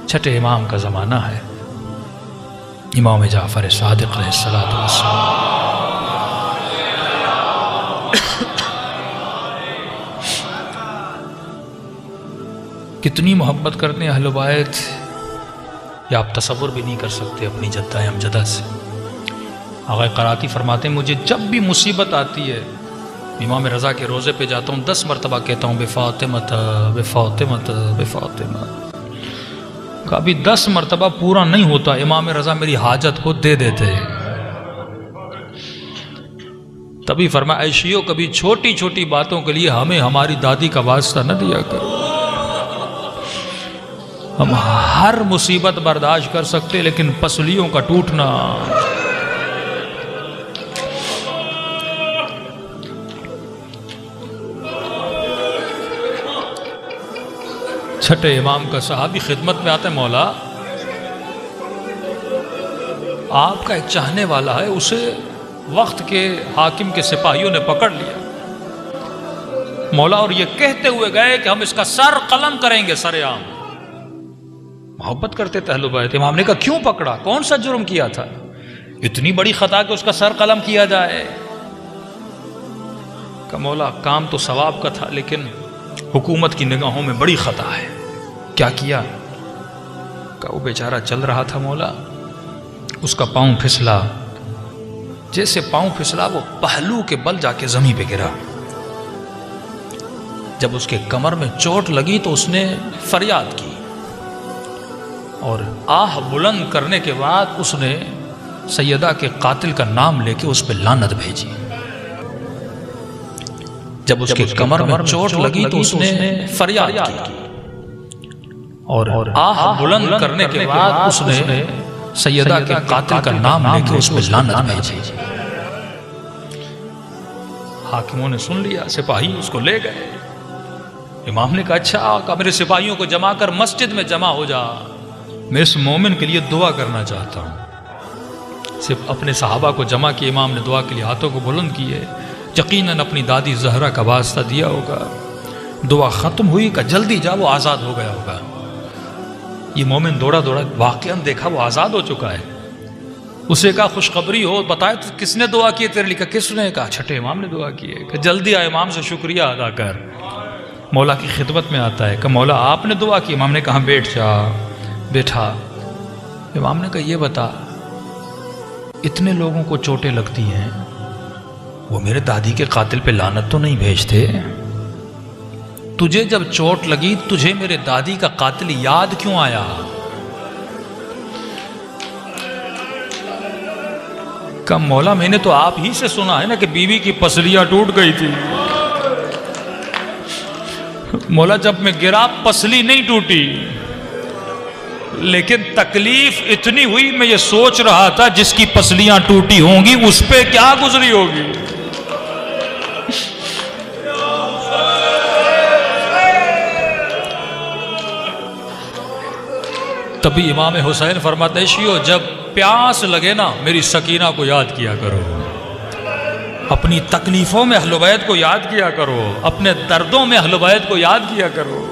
چھٹے امام کا زمانہ ہے، امام جعفر صادق علیہ الصلوۃ والسلام۔ کتنی محبت کرتے ہیں اہل بیت، یا آپ تصور بھی نہیں کر سکتے اپنی جدہ امجدہ سے۔ آقا قراتی فرماتے ہیں مجھے جب بھی مصیبت آتی ہے امام رضا کے روزے پہ جاتا ہوں 10 مرتبہ کہتا ہوں بفاطمۃ بفاطمۃ بفاطمہ۔ کبھی 10 مرتبہ پورا نہیں ہوتا، امام رضا میری حاجت کو دے دیتے ہیں۔ تبھی فرمایا عیشیو کبھی چھوٹی چھوٹی باتوں کے لیے ہمیں ہماری دادی کا واسطہ نہ دیا کرو۔ ہم ہر مصیبت برداشت کر سکتے لیکن پسلیوں کا ٹوٹنا، چھٹے امام کا صحابی خدمت میں آتا ہے، مولا آپ کا ایک چاہنے والا ہے، اسے وقت کے حاکم کے سپاہیوں نے پکڑ لیا مولا، اور یہ کہتے ہوئے گئے کہ ہم اس کا سر قلم کریں گے، سر عام۔ محبت کرتے تھے اہل بیت۔ امام نے کہا کیوں پکڑا، کون سا جرم کیا تھا، اتنی بڑی خطا کہ اس کا سر قلم کیا جائے؟ کہ مولا کام تو ثواب کا تھا لیکن حکومت کی نگاہوں میں بڑی خطا ہے۔ کیا کیا؟ کہ وہ بیچارہ چل رہا تھا مولا، اس کا پاؤں پھسلا، جیسے پاؤں پھسلا وہ پہلو کے بل جا کے زمین پہ گرا۔ جب اس کے کمر میں چوٹ لگی تو اس نے فریاد کی اور آہ بلند کرنے کے بعد اس نے سیدہ کے قاتل کا نام لے کے اس پہ لعنت بھیجی۔ جب اس کے کمر میں چوٹ لگی تو اس نے فریاد کی اور آہ بلند کرنے کے بعد اس نے سیدہ کے قاتل کا نام لے کے اس پہ لعنت بھیجی۔ حاکموں نے سن لیا، سپاہی اس کو لے گئے۔ امام نے کہا اچھا آقا میرے سپاہیوں کو جمع کر مسجد میں جمع ہو جا، میں اس مومن کے لیے دعا کرنا چاہتا ہوں۔ صرف اپنے صحابہ کو جمع کیے، امام نے دعا کے لیے ہاتھوں کو بلند کیے، یقیناً اپنی دادی زہرا کا واسطہ دیا ہوگا۔ دعا ختم ہوئی کہ جلدی جا، وہ آزاد ہو گیا ہوگا۔ یہ مومن دوڑا دوڑا واقعاً دیکھا وہ آزاد ہو چکا ہے۔ اسے کہا خوشخبری ہو، بتائے تو کس نے دعا کی تیرے لیے؟ کہا کس نے؟ کہا چھٹے امام نے دعا کی ہے۔ کہ جلدی آئے، امام سے شکریہ ادا کر۔ مولا کی خدمت میں آتا ہے کہ مولا آپ نے دعا کی؟ امام نے کہا بیٹھ جا۔ بیٹھا۔ امام نے کہا یہ بتا اتنے لوگوں کو چوٹیں لگتی ہیں، وہ میرے دادی کے قاتل پہ لعنت تو نہیں بھیجتے؟ تجھے جب چوٹ لگی تجھے میرے دادی کا قاتل یاد کیوں آیا؟ کہ مولا میں نے تو آپ ہی سے سنا ہے نا کہ بیوی کی پسلیاں ٹوٹ گئی تھی۔ مولا جب میں گرا پسلی نہیں ٹوٹی، لیکن تکلیف اتنی ہوئی میں یہ سوچ رہا تھا جس کی پسلیاں ٹوٹی ہوں گی اس پہ کیا گزری ہوگی۔ تبھی امام حسین فرماتے ہیں شیو جب پیاس لگے نا میری سکینہ کو یاد کیا کرو، اپنی تکلیفوں میں اہل بیت کو یاد کیا کرو، اپنے دردوں میں اہل بیت کو یاد کیا کرو۔